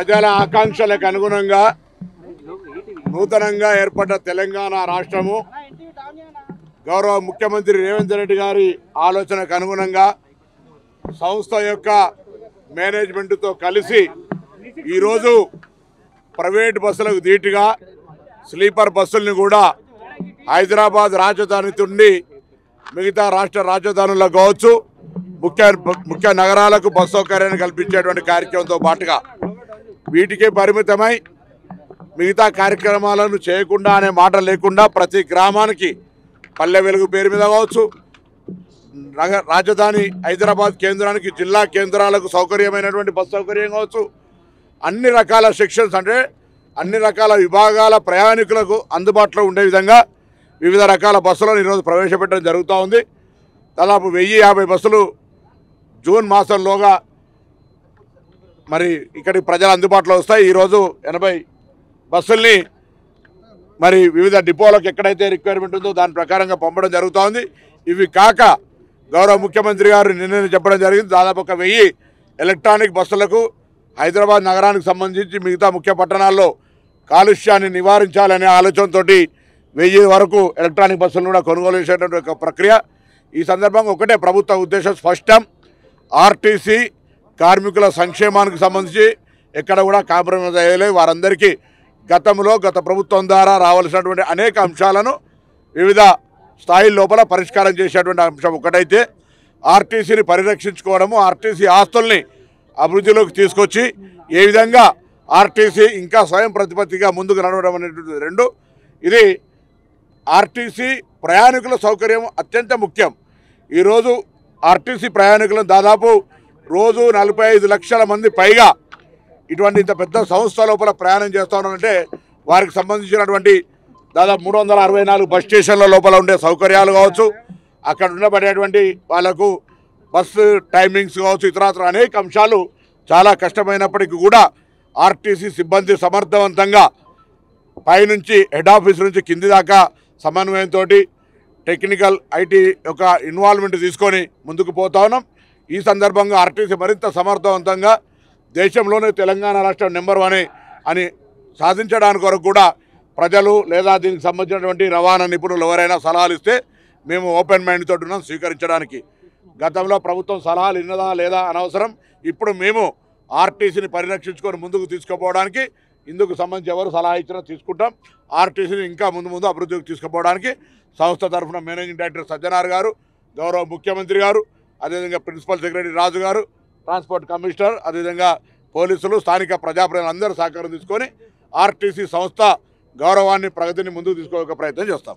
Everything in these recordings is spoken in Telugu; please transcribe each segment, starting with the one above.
ప్రజల ఆకాంక్షలకు అనుగుణంగా నూతనంగా ఏర్పడ్డ తెలంగాణ రాష్ట్రము గౌరవ ముఖ్యమంత్రి రేవంత్ రెడ్డి గారి ఆలోచనకు అనుగుణంగా సంస్థ యొక్క మేనేజ్మెంట్తో కలిసి ఈరోజు ప్రైవేట్ బస్సులకు ధీటుగా స్లీపర్ బస్సుల్ని కూడా హైదరాబాద్ రాజధాని నుండి మిగతా రాష్ట్ర రాజధానులకు కావచ్చు ముఖ్య నగరాలకు బస్ సౌకర్యాన్ని కల్పించేటువంటి కార్యక్రమంతో పాటుగా వీటికే పరిమితమై మిగతా కార్యక్రమాలను చేయకుండా అనే మాట లేకుండా ప్రతి గ్రామానికి పల్లె వెలుగు పేరు మీద కావచ్చు రాజధాని హైదరాబాద్ కేంద్రానికి జిల్లా కేంద్రాలకు సౌకర్యమైనటువంటి బస్ సౌకర్యం కావచ్చు అన్ని రకాల సెక్షన్స్ అంటే అన్ని రకాల విభాగాల ప్రయాణికులకు అందుబాటులో ఉండే విధంగా వివిధ రకాల బస్సులను ఈరోజు ప్రవేశపెట్టడం జరుగుతూ ఉంది. దాదాపు 1050 బస్సులు జూన్ మాసంలోగా మరి ఇక్కడికి ప్రజలు అందుబాటులో వస్తాయి. ఈరోజు 80 బస్సుల్ని మరి వివిధ డిపోలకు ఎక్కడైతే రిక్వైర్మెంట్ ఉందో దాని ప్రకారంగా పంపడం జరుగుతూ ఉంది. ఇవి కాక గౌరవ ముఖ్యమంత్రి గారు నిన్న చెప్పడం జరిగింది, దాదాపు 1000 ఎలక్ట్రానిక్ బస్సులకు హైదరాబాద్ నగరానికి సంబంధించి మిగతా ముఖ్య పట్టణాల్లో కాలుష్యాన్ని నివారించాలనే ఆలోచనతో 1000 వరకు ఎలక్ట్రానిక్ బస్సులను కూడా కొనుగోలు చేసేటువంటి ఒక ప్రక్రియ. ఈ సందర్భంగా ఒకటే ప్రభుత్వ ఉద్దేశం స్పష్టం, ఆర్టీసీ కార్మికుల సంక్షేమానికి సంబంధించి ఎక్కడ కూడా కాంప్రమైజ్ అయ్యలేదు. వారందరికీ గత ప్రభుత్వం ద్వారా రావాల్సినటువంటి అనేక అంశాలను వివిధ స్థాయిల లోపల పరిష్కారం చేసేటువంటి అంశం ఒకటైతే ఆర్టీసీని పరిరక్షించుకోవడము, ఆర్టీసీ ఆస్తుల్ని అభివృద్ధిలోకి తీసుకొచ్చి ఏ విధంగా ఆర్టీసీ ఇంకా స్వయం ప్రతిపత్తిగా ముందుకు నడవడం అనేటువంటి రెండు. ఇది ఆర్టీసీ ప్రయాణికుల సౌకర్యం అత్యంత ముఖ్యం. ఈరోజు ఆర్టీసీ ప్రయాణికులను దాదాపు రోజు 45 లక్షల మంది పైగా ఇటువంటి ఇంత పెద్ద సంస్థ లోపల ప్రయాణం చేస్తూ ఉన్నారంటే వారికి సంబంధించినటువంటి దాదాపు 364 బస్ స్టేషన్ల లోపల ఉండే సౌకర్యాలు కావచ్చు, అక్కడ ఉండబడేటువంటి వాళ్లకు బస్సు టైమింగ్స్ కావచ్చు, ఇతరత్ర అనేక అంశాలు చాలా కష్టమైనప్పటికీ కూడా ఆర్టీసీ సిబ్బంది సమర్థవంతంగా పైనుంచి హెడ్ ఆఫీస్ నుంచి కింది దాకా సమన్వయంతో టెక్నికల్ ఐటీ యొక్క ఇన్వాల్వ్మెంట్ తీసుకొని ముందుకు పోతా ఉన్నాం. ఈ సందర్భంగా ఆర్టీసీ మరింత సమర్థవంతంగా దేశంలోనే తెలంగాణ రాష్ట్రం నెంబర్ 1 అని సాధించడానికి కొరకు కూడా ప్రజలు లేదా దీనికి సంబంధించినటువంటి రవాణా నిపుణులు ఎవరైనా సలహాలు ఇస్తే మేము ఓపెన్ మైండ్ తోటి ఉన్నాం స్వీకరించడానికి. గతంలో ప్రభుత్వం సలహాలు ఇన్నదా లేదా అనవసరం, ఇప్పుడు మేము ఆర్టీసీని పరిరక్షించుకొని ముందుకు తీసుకుపోవడానికి ఇందుకు సంబంధించి ఎవరు సలహా ఇచ్చినా తీసుకుంటాం. ఆర్టీసీని ఇంకా ముందు అభివృద్ధికి తీసుకుపోవడానికి సంస్థ తరఫున మేనేజింగ్ డైరెక్టర్ సజ్జనార్ గారు, గౌరవ ముఖ్యమంత్రి గారు, అదేవిధంగా ప్రిన్సిపల్ సెక్రటరీ రాజు గారు, ట్రాన్స్పోర్ట్ కమిషనర్, అదేవిధంగా పోలీసులు, స్థానిక ప్రజాప్రతినిధులు అందరూ సహకారం తీసుకొని ఆర్టీసీ సంస్థ గౌరవాన్ని ప్రగతిని ముందుకు తీసుకోవడానికి ప్రయత్నం చేస్తాం.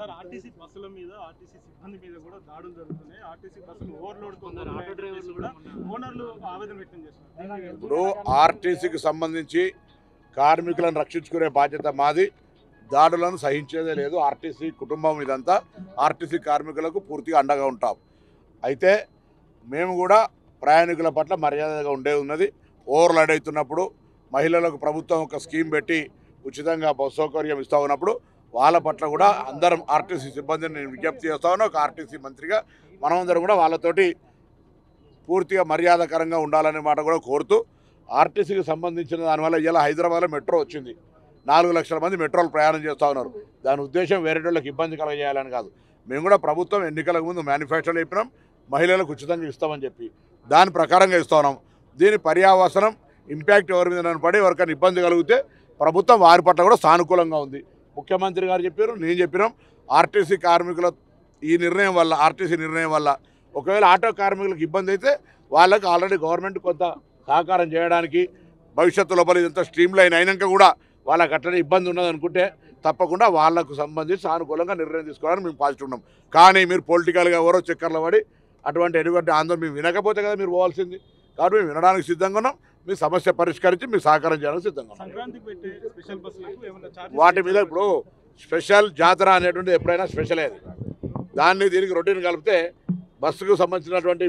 ఇప్పుడు ఆర్టీసీకి సంబంధించి కార్మికులను రక్షించుకునే బాధ్యత మాది, దాడులను సహించేదే లేదు. ఆర్టీసీ కుటుంబం ఇదంతా, ఆర్టీసీ కార్మికులకు పూర్తిగా అండగా ఉంటాం. అయితే మేము కూడా ప్రయాణికుల పట్ల మర్యాదగా ఉన్నది. ఓవర్లోడ్ అవుతున్నప్పుడు మహిళలకు ప్రభుత్వం ఒక స్కీమ్ పెట్టి ఉచితంగా బస్సు సౌకర్యం ఇస్తూ ఉన్నప్పుడు వాళ్ళ పట్ల కూడా అందరం ఆర్టీసీ సిబ్బందిని నేను విజ్ఞప్తి చేస్తా ఉన్నా. ఒక ఆర్టీసీ మంత్రిగా మనమందరం కూడా వాళ్ళతోటి పూర్తిగా మర్యాదకరంగా ఉండాలనే మాట కూడా కోరుతూ, ఆర్టీసీకి సంబంధించిన దానివల్ల ఇలా హైదరాబాద్లో మెట్రో వచ్చింది, 4 లక్షల మంది మెట్రోలు ప్రయాణం చేస్తూ ఉన్నారు. దాని ఉద్దేశం వేరే వాళ్ళకి ఇబ్బంది కలగజేయాలని కాదు. మేము కూడా ప్రభుత్వం ఎన్నికలకు ముందు మేనిఫెస్టోలో చెప్పినాం మహిళలకు ఉచితంగా ఇస్తామని చెప్పి, దాని ప్రకారంగా ఇస్తూ ఉన్నాం. దీని పర్యావసనం ఇంపాక్ట్ ఎవరి మీద పడి ఎవరికైనా ఇబ్బంది కలిగితే ప్రభుత్వం వారి పట్ల కూడా సానుకూలంగా ఉంది. ముఖ్యమంత్రి గారు చెప్పారు, నేను చెప్పినాం. ఆర్టీసీ కార్మికుల ఆర్టీసీ నిర్ణయం వల్ల ఒకవేళ ఆటో కార్మికులకు ఇబ్బంది అయితే వాళ్ళకి ఆల్రెడీ గవర్నమెంట్ కొంత సహకారం చేయడానికి భవిష్యత్తు లోపల ఇదంతా స్ట్రీమ్ లైన్ అయినాక కూడా వాళ్ళకి అట్లనే ఇబ్బంది ఉన్నదనుకుంటే తప్పకుండా వాళ్లకు సంబంధించి సానుకూలంగా నిర్ణయం తీసుకోవాలని మేము పాజిటివ్ ఉన్నాం. కానీ మీరు పొలిటికల్గా ఎవరో చక్కర్లు పడి అటువంటి ఎటువంటి ఆందోళన మేము వినకపోతే కదా మీరు పోవాల్సింది. కాబట్టి మేము వినడానికి సిద్ధంగా ఉన్నాం, మీ సమస్య పరిష్కరించి మీ సహకారం చేయడానికి సిద్ధంగా ఉన్నాం. వాటి మీద ఇప్పుడు స్పెషల్ జాతర అనేటువంటి ఎప్పుడైనా స్పెషల్ అయ్యేది, దాన్ని దీనికి రొటీన్ కలిపితే బస్సుకు సంబంధించినటువంటి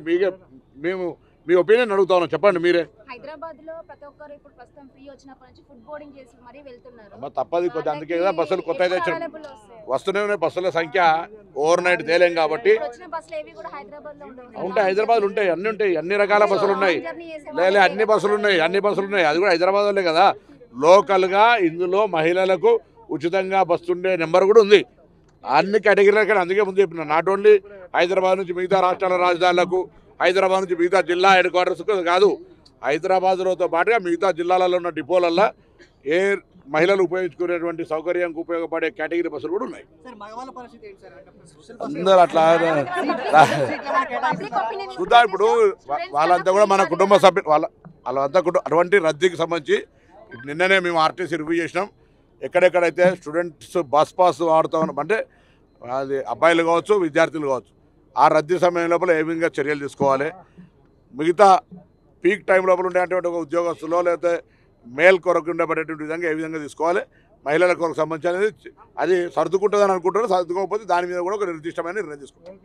మేము మీ ఒపీనియన్ అడుగుతాను, చెప్పండి మీరే. హైదరాబాద్ లో ప్రతి ఒక్కరు ఇప్పుడు ప్రస్తుతం ఫ్రీ వచ్చినప్పటి నుంచి ఫుడ్ బోర్డింగ్ చేసి మరీ వెళ్తున్నారు. అమ్మ తప్పది, కొద్ది అందుకే కదా బస్సులు కొత్త అయితే అవైలబుల్ వస్తాయి. వస్తూనే ఉన్నాయి. బస్సుల సంఖ్య ఓవర్ నైట్ తేలేం కాబట్టి ఇప్పుడు వచ్చిన బస్సులు ఏవి కూడా హైదరాబాద్ లో ఉండవు. ఉంటాయి. హైదరాబాద్ ఉంటాయి, అన్ని ఉంటాయి, అన్ని రకాల బస్సులు ఉన్నాయి. లేదు అన్ని బస్సులు ఉన్నాయి, అన్ని బస్సులు ఉన్నాయి. అది కూడా హైదరాబాద్లో కదా. లోకల్గా ఇందులో మహిళలకు ఉచితంగా బస్సు ఉండే నెంబర్ కూడా ఉంది. అన్ని కేటగిరీల కానీ అందుకే ముందు చెప్పిన, నాట్ ఓన్లీ హైదరాబాద్ నుంచి మిగతా రాష్ట్రాల రాజధానులకు, హైదరాబాద్ నుంచి మిగతా జిల్లా హెడ్ క్వార్టర్స్కు కాదు, హైదరాబాద్లోతో పాటుగా మిగతా జిల్లాలలో ఉన్న డిపోలల్లో ఏ మహిళలు ఉపయోగించుకునేటువంటి సౌకర్యానికి ఉపయోగపడే కేటగిరీ బస్సులు కూడా ఉన్నాయి. అందరూ అట్లా చూద్దాం. ఇప్పుడు వాళ్ళంతా కూడా మన కుటుంబ సభ్యులు, వాళ్ళంతా అటువంటి రద్దీకి సంబంధించి నిన్ననే మేము ఆర్టీసీ రివ్యూ చేసినాం. ఎక్కడెక్కడైతే స్టూడెంట్స్ బస్ పాస్ వాడుతూ ఉన్నాం అంటే అది అబ్బాయిలు కావచ్చు, విద్యార్థులు కావచ్చు, ఆ రద్దీ సమయం లోపల ఏ విధంగా చర్యలు తీసుకోవాలి, మిగతా పీక్ టైం లోపల ఉండేటువంటి ఒక ఉద్యోగస్తులో లేకపోతే మేల్ కొరకు ఉండబడేటువంటి విధంగా ఏ విధంగా తీసుకోవాలి, మహిళల కొరకు సంబంధించి అనేది అది సర్దుకుంటుందని అనుకుంటారు. సర్దుకోకపోతే దాని మీద కూడా ఒక నిర్దిష్టమైన నిర్ణయం తీసుకుంటారు.